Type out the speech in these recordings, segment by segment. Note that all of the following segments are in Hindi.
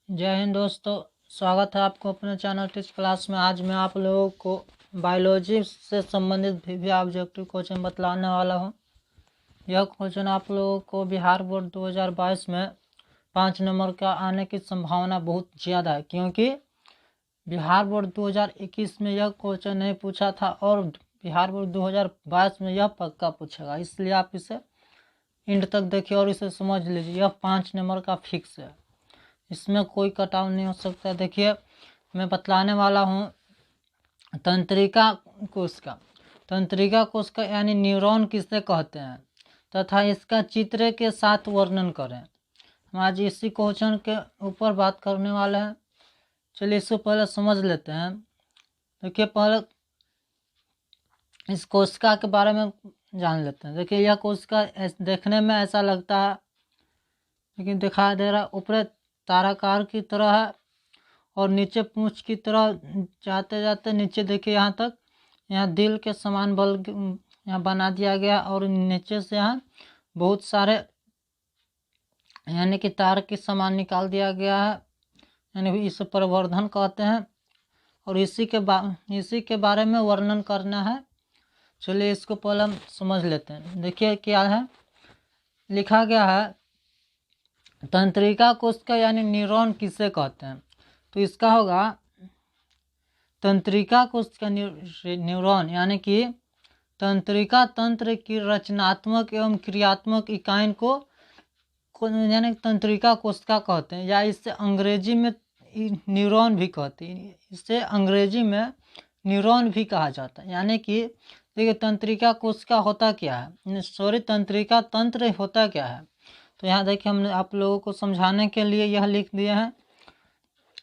जय हिंद दोस्तों, स्वागत है आपको अपने चैनल टीच क्लास में। आज मैं आप लोगों को बायोलॉजी से संबंधित भी ऑब्जेक्टिव क्वेश्चन बतलाने वाला हूं। यह क्वेश्चन आप लोगों को बिहार बोर्ड 2022 में 5 नंबर का आने की संभावना बहुत ज़्यादा है, क्योंकि बिहार बोर्ड 2021 में यह क्वेश्चन नहीं पूछा था और बिहार बोर्ड 2022 में यह पक्का पूछेगा। इसलिए आप इसे एंड तक देखिए और इसे समझ लीजिए। यह 5 नंबर का फिक्स है, इसमें कोई कटाव नहीं हो सकता। देखिए, मैं बतलाने वाला हूँ तंत्रिका कोशिका। तंत्रिका कोशिका यानी न्यूरॉन किसे कहते हैं तथा इसका चित्र के साथ वर्णन करें। हम आज इसी क्वेश्चन के ऊपर बात करने वाले हैं। चलिए इससे पहले समझ लेते हैं। देखिए, पहले इस कोशिका के बारे में जान लेते हैं। देखिए, यह कोशिका देखने में ऐसा लगता है, लेकिन दिखाई दे रहा ऊपर ताराकार की तरह है और नीचे पूंछ की तरह जाते जाते नीचे देखिए यहाँ तक, यहाँ दिल के समान बल यहाँ बना दिया गया और नीचे से यहाँ बहुत सारे यानी कि तार के समान निकाल दिया गया है, यानी इसे प्रवर्धन कहते हैं। और इसी के बारे में वर्णन करना है। चलिए इसको पहले हम समझ लेते हैं। देखिए क्या है, लिखा गया है तंत्रिका कोशिका यानी न्यूरॉन किसे कहते हैं। तो इसका होगा तंत्रिका कोशिका न्यूरॉन यानी कि तंत्रिका तंत्र की रचनात्मक एवं क्रियात्मक इकाई को यानी तंत्रिका कोशिका कहते हैं, या इससे अंग्रेजी में न्यूरॉन भी कहते हैं। इसे अंग्रेजी में न्यूरॉन भी कहा जाता है। यानी कि देखिए, तंत्रिका कोशिका होता क्या है, तंत्रिका तंत्र होता क्या है। तो यहाँ देखिए, हमने आप लोगों को समझाने के लिए यह लिख दिया है।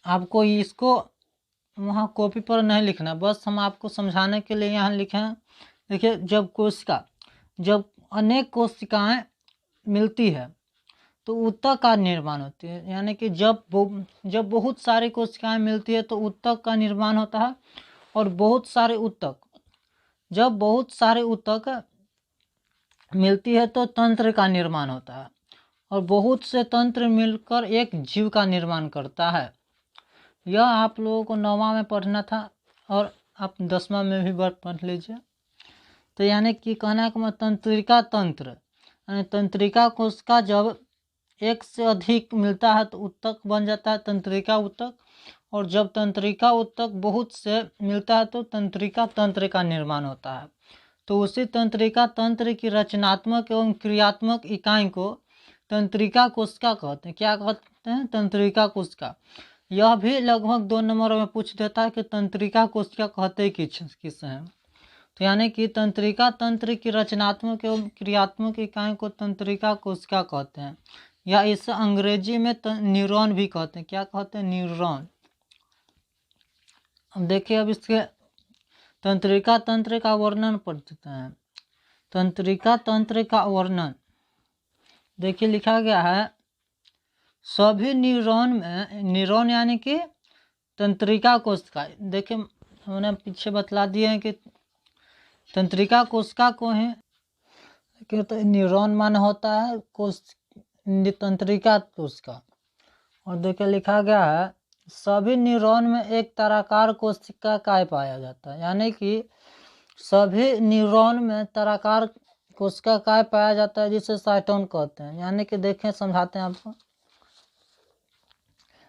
आपको इसको वहाँ कॉपी पर नहीं लिखना, बस हम आपको समझाने के लिए यहाँ लिखे हैं। देखिए, जब अनेक कोशिकाएं मिलती है तो ऊतक का निर्माण होती है। यानी कि जब बहुत सारी कोशिकाएं मिलती है तो ऊतक का निर्माण होता है। और जब बहुत सारे ऊतक मिलती है तो तंत्र का निर्माण होता है। और बहुत से तंत्र मिलकर एक जीव का निर्माण करता है। यह आप लोगों को 9वां में पढ़ना था और आप 10वां में भी पढ़ लीजिए। तो यानी कि कहना कि तंत्रिका तंत्र यानी तंत्रिका कोशिका जब एक से अधिक मिलता है तो ऊतक बन जाता है, तंत्रिका ऊतक। और जब तंत्रिका ऊतक बहुत से मिलता है तो तंत्रिका तंत्र का निर्माण होता है। तो उसी तंत्रिका तंत्र की रचनात्मक एवं क्रियात्मक इकाई को तंत्रिका कोशिका कहते हैं। क्या कहते हैं? तंत्रिका कोशिका। यह भी लगभग 2 नंबर में पूछ देता है कि तंत्रिका कोशिका कहते किस हैं। तो यानी कि तंत्रिका तंत्र की रचनात्मक एवं क्रियात्मक इकाई को तंत्रिका कोशिका कहते हैं, या इसे अंग्रेजी में न्यूरॉन भी कहते हैं। क्या कहते हैं? न्यूरॉन। अब देखिए, अब इसके तंत्रिका तंत्र का वर्णन पढ़ते हैं। तंत्रिका तंत्र का वर्णन देखिए, लिखा गया है सभी न्यूरॉन यानी कि तंत्रिका कोशिका। देखिए, हमने पीछे बतला दिए हैं कि तंत्रिका कोशिका को है कि तो न्यूरॉन माने होता है तंत्रिका कोशिका। और देखिए, लिखा गया है सभी न्यूरॉन में एक तराकार कोशिका काय पाया जाता है। यानी कि सभी न्यूरॉन में तराकार कोशिका काय पाया जाता है, जिसे साइटोन कहते हैं। यानी कि देखें, समझाते हैं आपको।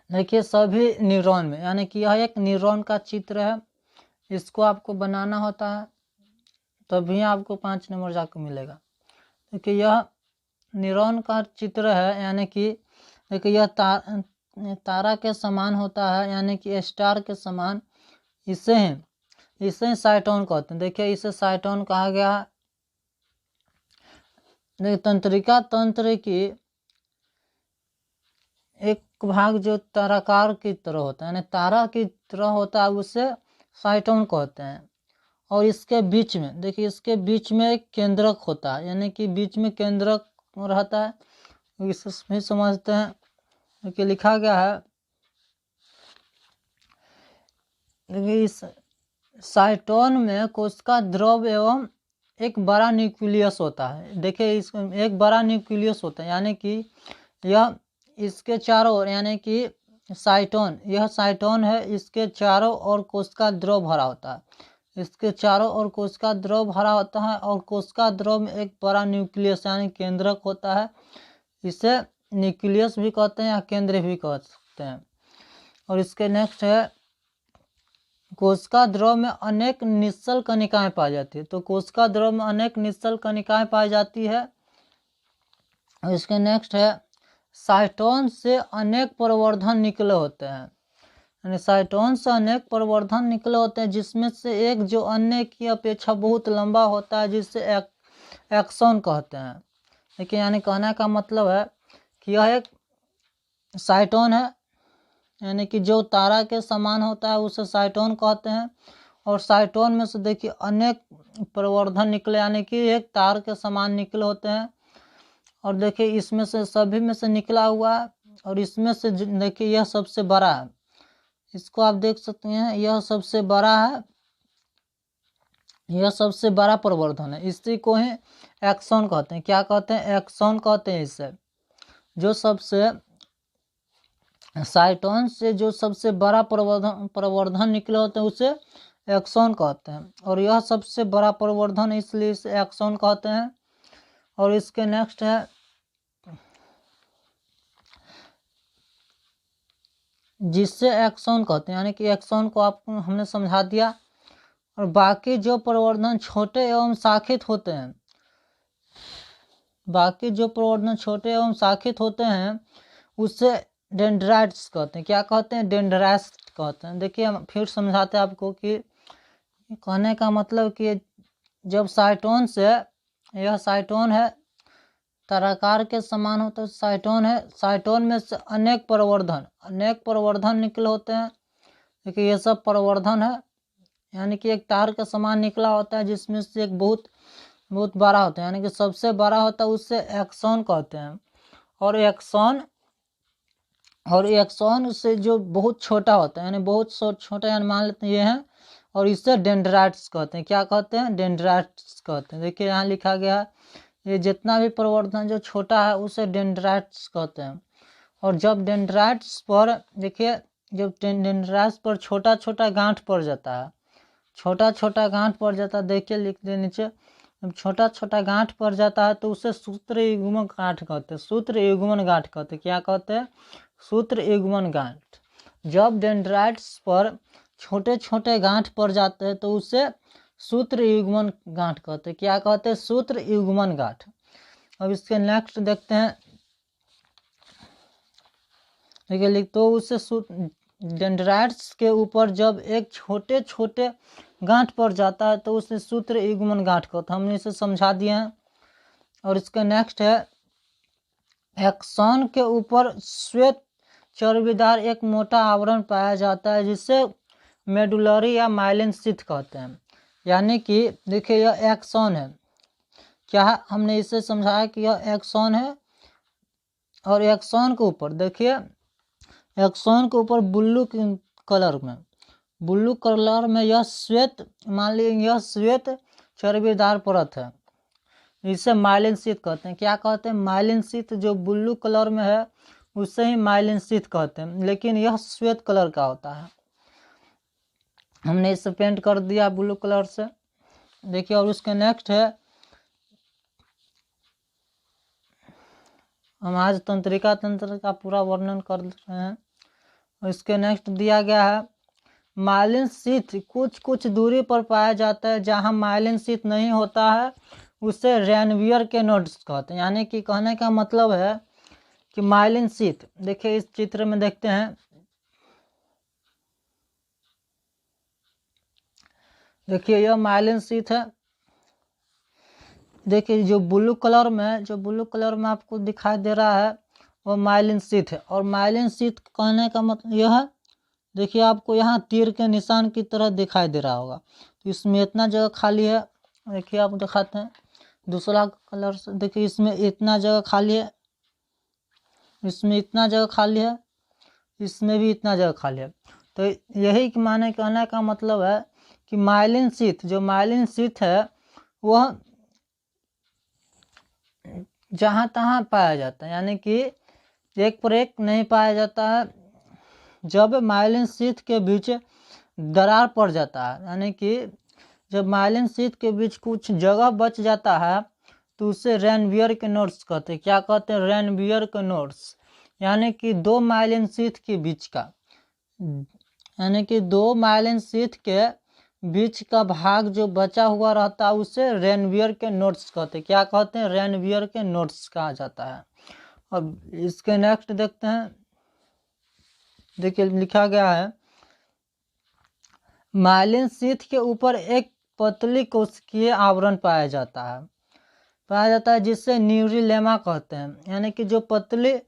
देखिए, सभी न्यूरॉन में, यानी कि यह एक न्यूरॉन का चित्र है। इसको आपको बनाना होता है, तभी आपको 5 नंबर जाकर मिलेगा। देखिए, यह न्यूरॉन का चित्र है। यानी कि देखिए, यह तारा के समान होता है, यानी कि स्टार के समान। इसे साइटोन कहते हैं। देखिए, इसे साइटोन कहा गया है। देखिए, तंत्रिका तंत्र की एक भाग जो ताराकार की तरह होता है, यानी तारा की तरह होता है, उसे साइटोन कहते हैं। और इसके बीच में देखिए, इसके बीच में एक केंद्रक होता है, यानी कि बीच में केंद्रक रहता है। इसे भी समझते हैं कि लिखा गया है। देखिए, इस साइटोन में कोशिका द्रव एवं एक बड़ा न्यूक्लियस होता है। देखिए, इसमें एक बड़ा न्यूक्लियस होता है, यानी कि यह इसके चारों ओर, यानी कि साइटोन, यह साइटोन है, इसके चारों ओर कोशिका द्रव भरा होता है, इसके चारों ओर कोशिका द्रव भरा होता है और कोशिका द्रव में एक बड़ा न्यूक्लियस यानी केंद्रक होता है, इसे न्यूक्लियस भी कहते हैं या केंद्र भी कह सकते हैं। और इसके नेक्स्ट है कोशिका द्रव में अनेक निश्चल कणिकाएं पाई जाती है, तो कोशिका द्रव में अनेक निश्चल कणिकाएं पाई जाती है। और इसके नेक्स्ट है साइटोन से अनेक प्रवर्धन निकले होते हैं, यानी साइटोन से अनेक प्रवर्धन निकले होते हैं जिसमें से एक जो अन्य की अपेक्षा बहुत लंबा होता है जिससे एक्सोन कहते हैं। देखिए यानी कहने का मतलब है कि यह एक साइटोन है, यानी कि जो तारा के समान होता है उसे साइटोन कहते हैं। और साइटोन में से देखिए अनेक प्रवर्धन निकले यानी कि एक तार के समान निकले होते हैं। और देखिए इसमें से सभी में से निकला हुआ है और इसमें से देखिए यह सबसे बड़ा है, इसको आप देख सकते हैं, यह सबसे बड़ा है, यह सबसे बड़ा प्रवर्धन है, इसी को ही एक्सोन कहते हैं। क्या कहते हैं? एक्सोन कहते हैं इसे। जो सबसे साइटोन से जो सबसे बड़ा प्रवर्धन निकले होते हैं उसे एक्सोन कहते हैं और यह सबसे बड़ा प्रवर्धन इसलिए इसे एक्सोन कहते हैं। और इसके नेक्स्ट है जिससे एक्सोन कहते हैं, यानी कि एक्सोन को आपको हमने समझा दिया। और बाकी जो प्रवर्धन छोटे एवं शाखित होते हैं, बाकी जो प्रवर्धन छोटे एवं शाखित होते हैं उससे डेंड्राइट्स कहते हैं। क्या कहते हैं? डेंड्राइट्स कहते हैं। देखिए हम फिर समझाते हैं आपको कि कहने का मतलब कि जब साइटोन से, यह साइटोन है, ताराकार के समान होता है साइटोन है, साइटोन में से अनेक प्रवर्धन निकले होते हैं। देखिए ये सब प्रवर्धन है, यानी कि एक तार के समान निकला होता है जिसमें से एक बहुत बड़ा होता है, यानी कि सबसे बड़ा होता है उससे एक्सोन कहते हैं। और एक्सोन से जो बहुत छोटा होता है, यानी बहुत छोटा, यानी मान लेते हैं ये है, और इससे डेंड्राइट्स कहते हैं। क्या कहते हैं? डेंड्राइट्स कहते हैं। देखिए यहाँ लिखा गया है, ये जितना भी प्रवर्धन जो छोटा है उसे डेंड्राइट्स कहते हैं। और जब डेंड्राइट्स पर देखिए, जब डेंड्राइट्स पर छोटा छोटा गांठ पड़ जाता है, छोटा छोटा गांठ पड़ जाता है, देखिए लिख दे नीचे, जब छोटा छोटा गांठ पड़ जाता है तो उसे सूत्र युग्मन गांठ कहते हैं, सूत्र युग्मन गांठ कहते हैं। क्या कहते हैं? सूत्र युग्मन गांठ। जब डेंड्राइट्स पर छोटे छोटे गांठ पड़ जाते हैं तो उसे सूत्र युग्मन गांठ कहते हैं। क्या कहते हैं? सूत्र युग्मन गांठ। अब इसके नेक्स्ट देखते हैं, देखिए लिख तो उसे डेंड्राइट्स के ऊपर जब एक छोटे छोटे गांठ पड़ जाता है तो उसे सूत्र युग्मन गांठ कहते हैं। हमने इसे समझा दिए हैं। और इसका नेक्स्ट है एक्सोन के ऊपर श्वेत चर्बीदार एक मोटा आवरण पाया जाता है जिसे मेडुलरी या माइलिन शीथ कहते हैं। यानी कि देखिए यह एक्सोन है, क्या है? हमने इसे समझाया कि यह एक्सोन है और एक्सोन के ऊपर देखिए, एक्सोन के ऊपर ब्लू कलर में यह श्वेत, मान लीजिए यह श्वेत चर्बीदार परत है, इसे माइलिन शीथ कहते हैं। क्या कहते हैं? Myelin sheath. जो ब्लू कलर में है उसे ही माइलिन शीथ कहते हैं, लेकिन यह श्वेत कलर का होता है। हमने इसे पेंट कर दिया ब्लू कलर से। देखिए और उसके नेक्स्ट है, हम आज तंत्रिका तंत्र का पूरा वर्णन कर रहे हैं। और इसके नेक्स्ट दिया गया है माइलिन शीथ कुछ दूरी पर पाया जाता है, जहां माइलिन शीथ नहीं होता है उसे रेनवियर के नोड्स कहते हैं। यानी कि कहने का मतलब है कि माइलिन शीथ, देखिए इस चित्र में देखते हैं, देखिए यह माइलिन शीथ है। देखिए जो ब्लू कलर में आपको दिखाई दे रहा है वो माइलिन शीथ है। और माइलिन शीथ कहने का मतलब यह है, देखिए आपको यहाँ तीर के निशान की तरह दिखाई दे रहा होगा, तो इसमें इतना जगह खाली है। देखिए आप दिखाते हैं दूसरा कलर से, देखिए इसमें इतना जगह खाली है, इसमें इतना जगह खाली है, इसमें भी इतना जगह खाली है। तो यही माने कहने का मतलब है कि माइलिन शीथ, जो माइलिन शीथ है वह जहाँ तहाँ पाया जाता है, यानी कि एक पर एक नहीं पाया जाता है, जब माइलिन शीथ के बीच दरार पड़ जाता है, यानी कि जब माइलिन शीथ के बीच कुछ जगह बच जाता है तो उसे रेनवियर के नोड्स कहते हैं। क्या कहते हैं? रेनवियर के नोड्स, यानी कि दो माइलिन शीथ के बीच का, यानी कि दो माइलिन शीथ के बीच का भाग जो बचा हुआ रहता है उसे रेनवियर के नोड्स कहते हैं। क्या कहते हैं? रेनवियर के नोड्स कहा जाता है। अब इसके नेक्स्ट देखते हैं। देखिए लिखा गया है, माइलिन शीथ के ऊपर एक पतली कोशिकीय आवरण पाया जाता है जिससे न्यूरिलेमा कहते हैं, यानी कि जो पतली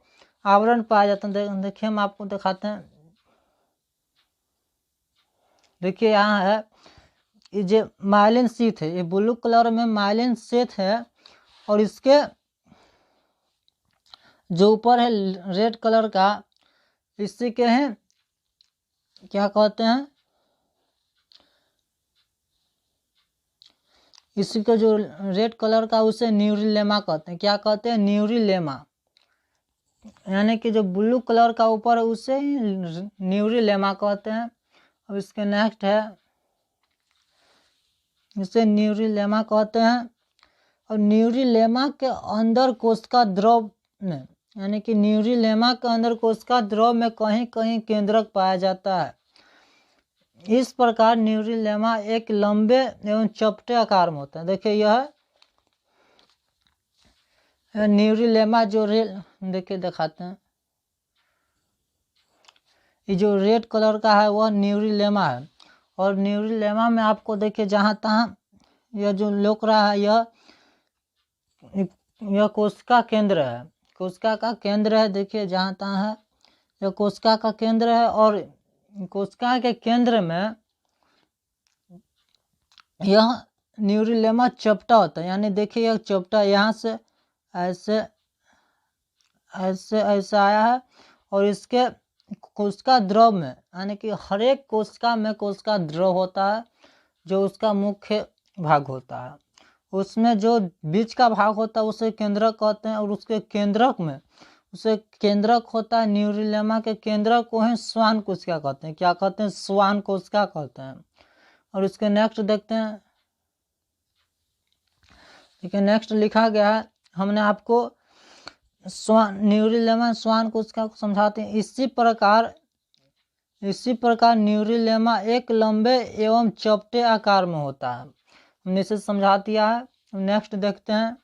आवरण पाया जाता है। देखिए हम आपको दिखाते हैं। देखिए यहाँ है, ये जो माइलिन शीथ है, ये ब्लू कलर में माइलिन शीथ है, और इसके जो ऊपर है रेड कलर का, इसी के हैं क्या कहते हैं, इसी का जो रेड कलर का उसे न्यूरिलेमा कहते हैं। क्या कहते हैं? न्यूरिलेमा, यानी कि जो ब्लू कलर का ऊपर है उसे न्यूरिलेमा कहते हैं। अब इसके नेक्स्ट है, इसे न्यूरिलेमा कहते हैं। और न्यूरिलेमा के अंदर कोशिका द्रव में, यानी कि न्यूरिलेमा के अंदर कोशिका द्रव में कहीं कहीं केंद्रक पाया जाता है। इस प्रकार न्यूरिलेमा एक लंबे एवं चपटे आकार में होता है। देखिए यह न्यूरिलेमा जो देखिए दिखाते हैं, ये जो रेड कलर का है वह न्यूरिलेमा है। और न्यूरिलेमा में आपको देखिए जहाँ तहाँ यह जो लोक रहा है, यह कोशिका केंद्र है, कोशिका का केंद्र है। देखिए जहाँ तहाँ है यह कोशिका का केंद्र है, और कोशिका के केंद्र में यह न्यूरिलेमा चपटा होता है, यानी देखिए यह चपटा यहाँ से ऐसे ऐसे ऐसे आया है, और इसके कोशिका द्रव में, यानी कि हर एक कोशिका में कोशिका द्रव होता है जो उसका मुख्य भाग होता है। उसमें जो बीच का भाग होता है उसे केंद्रक कहते हैं, और उसके केंद्रक में उसे केंद्रक होता है। न्यूरिलेमा के केंद्रक को है श्वान कोशिका कहते हैं। क्या कहते हैं? श्वान कोशिका कहते हैं। और इसके नेक्स्ट देखते हैं। ठीक है, नेक्स्ट लिखा गया है, हमने आपको न्यूरिलेमा श्वान कोशिका को समझाते हैं। इसी प्रकार न्यूरिलेमा एक लंबे एवं चपटे आकार में होता है। हमने इसे समझा दिया है। नेक्स्ट देखते हैं,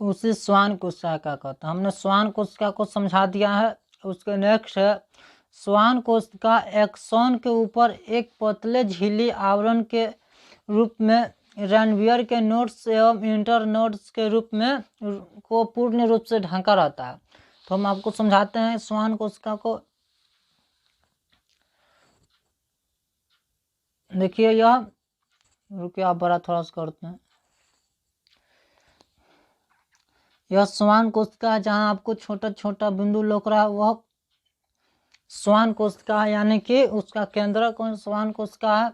उसी श्वान कोशिका का कहते हैं। हमने श्वान कोशिका को समझा दिया है। उसके नेक्स्ट है, श्वान कोशिका एक्सॉन के ऊपर एक पतले झिल्ली आवरण के रूप में रेनवियर के नोड्स एवं इंटर नोड्स के रूप में को पूर्ण रूप से ढका रहता है। तो हम आपको समझाते हैं श्वान कोशिका को। देखिए यह, रुकिए आप बड़ा थोड़ा सा करते हैं। यह श्वान कोशिका जहाँ आपको छोटा छोटा बिंदु लौक रहा है वह श्वान कोशिका है, यानी कि उसका केंद्र कौन श्वान कोशिका है।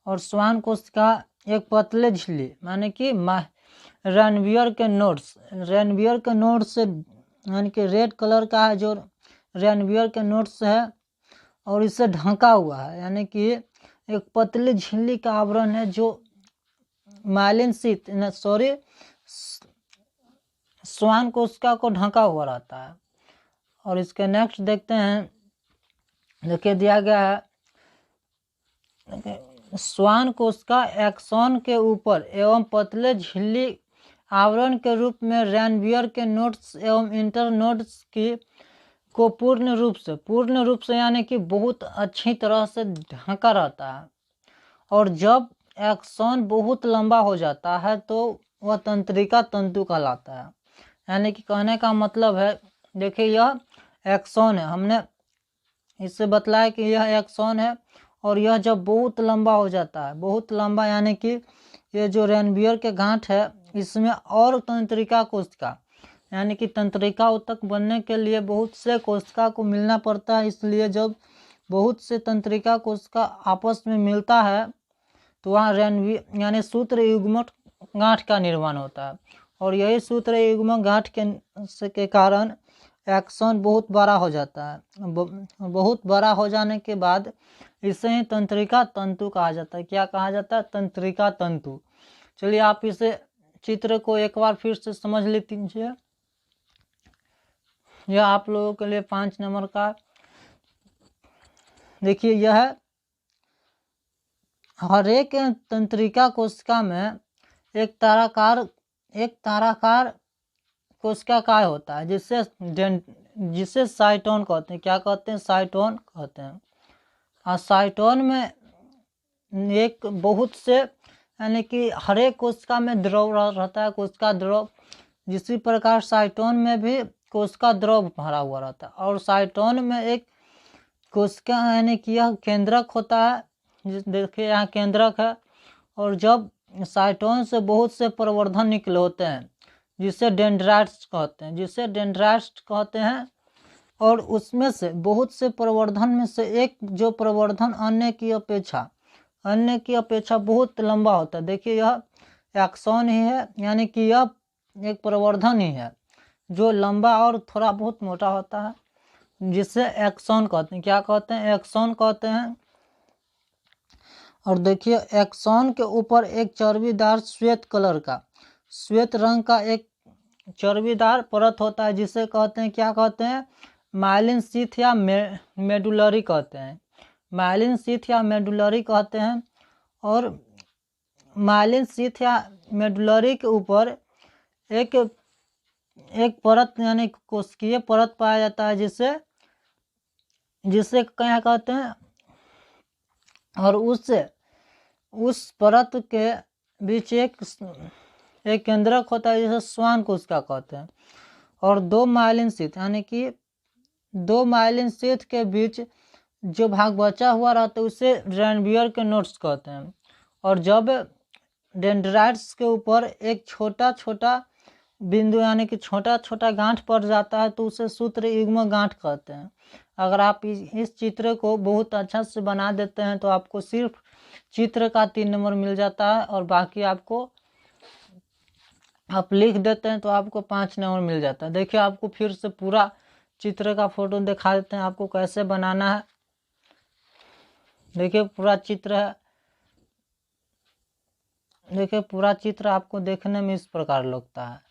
और श्वान कोशिका एक पतले झिल्ली, यानी कि रेनवियर के नोड्स से, यानी कि रेड कलर का है जो रेनवियर के नोड्स है, और इससे ढका हुआ है, यानी कि एक पतली झिल्ली का आवरण है जो माइलिन शीथ श्वान कोशिका को ढका हुआ रहता है। और इसके नेक्स्ट देखते हैं। देखिए दिया गया है, श्वान कोशिका एक्सॉन के ऊपर एवं पतले झिल्ली आवरण के रूप में रेनवियर के नोड्स एवं इंटर नोड्स की को पूर्ण रूप से यानी कि बहुत अच्छी तरह से ढका रहता है। और जब एक्सॉन बहुत लंबा हो जाता है तो वह तंत्रिका तंतु कहलाता है। यानी कि कहने का मतलब है, देखिए यह एक्सॉन है, हमने इससे बतलाया कि यह एक्सॉन है, और यह जब बहुत लंबा हो जाता है, बहुत लंबा, यानी कि ये जो रेनवियर के गांठ है इसमें और तंत्रिका कोशिका, यानी कि तंत्रिका उत्तक बनने के लिए बहुत से कोशिका को मिलना पड़ता है। इसलिए जब बहुत से तंत्रिका कोशिका आपस में मिलता है तो वहाँ रेनवियर यानी सूत्र युग्मक गांठ का निर्माण होता है। और यही सूत्र युग्मक गांठ के कारण एक्सॉन बहुत बड़ा हो जाता है। बहुत बड़ा हो जाने के बाद इसे ही तंत्रिका तंतु कहा जाता है। क्या कहा जाता है? तंत्रिका तंतु। चलिए आप इसे चित्र को एक बार फिर से समझ लीजिए। यह आप लोगों के लिए 5 नंबर का, देखिए यह हर एक तंत्रिका कोशिका में एक ताराकार कोशिका काय होता है, जिसे साइटोन कहते हैं। क्या कहते हैं? साइटोन कहते हैं। और साइटोन में एक बहुत से, यानी कि हर एक कोशिका में द्रव रहता है, कोशिका द्रव। जिसी प्रकार साइटोन में भी कोशिका द्रव भरा हुआ रहता है। और साइटोन में एक कोशिका, यानी कि यह केंद्रक होता है। देखिए यहाँ केंद्रक है। और जब साइटोन से बहुत से प्रवर्धन निकले होते हैं, जिसे डेंड्राइट्स कहते हैं। और उसमें से बहुत से प्रवर्धन में से एक जो प्रवर्धन अन्य की अपेक्षा बहुत लंबा होता है। देखिए यह एक्सॉन ही है, यानी कि यह एक प्रवर्धन ही है जो लंबा और थोड़ा बहुत मोटा होता है, जिसे एक्सॉन कहते हैं। क्या कहते हैं? एक्सॉन कहते हैं। और देखिए एक्सॉन के ऊपर एक चर्बीदार श्वेत रंग का एक चर्बीदार परत होता है, जिसे कहते हैं, क्या कहते हैं? माइलिन शीथ या मेडुलरी कहते हैं। माइलिन शीथ या मेडुलरी कहते हैं। और माइलिन शीथ या मेडुलरी के ऊपर एक परत, यानी कोशिकीय परत पाया जाता है, जिसे क्या कहते हैं? और उस परत के बीच एक केंद्रक होता है, जिसे श्वान कोशिका कहते हैं। और दो माइलिन शीथ, यानी कि 2 माइलिन शीथ के बीच जो भाग बचा हुआ रहता है, उसे रेनवियर के नोड्स कहते हैं। और जब डेंड्राइट्स के ऊपर एक छोटा छोटा बिंदु, यानी कि छोटा छोटा गांठ पड़ जाता है, तो उसे सूत्र युग्म गांठ कहते हैं। अगर आप इस चित्र को बहुत अच्छा से बना देते हैं तो आपको सिर्फ चित्र का 3 नंबर मिल जाता है, और बाकी आपको आप लिख देते हैं तो आपको 5 नंबर मिल जाता है। देखिए आपको फिर से पूरा चित्र का फोटो दिखा देते हैं आपको कैसे बनाना है। देखिए पूरा चित्र है। देखिए पूरा चित्र आपको देखने में इस प्रकार लगता है।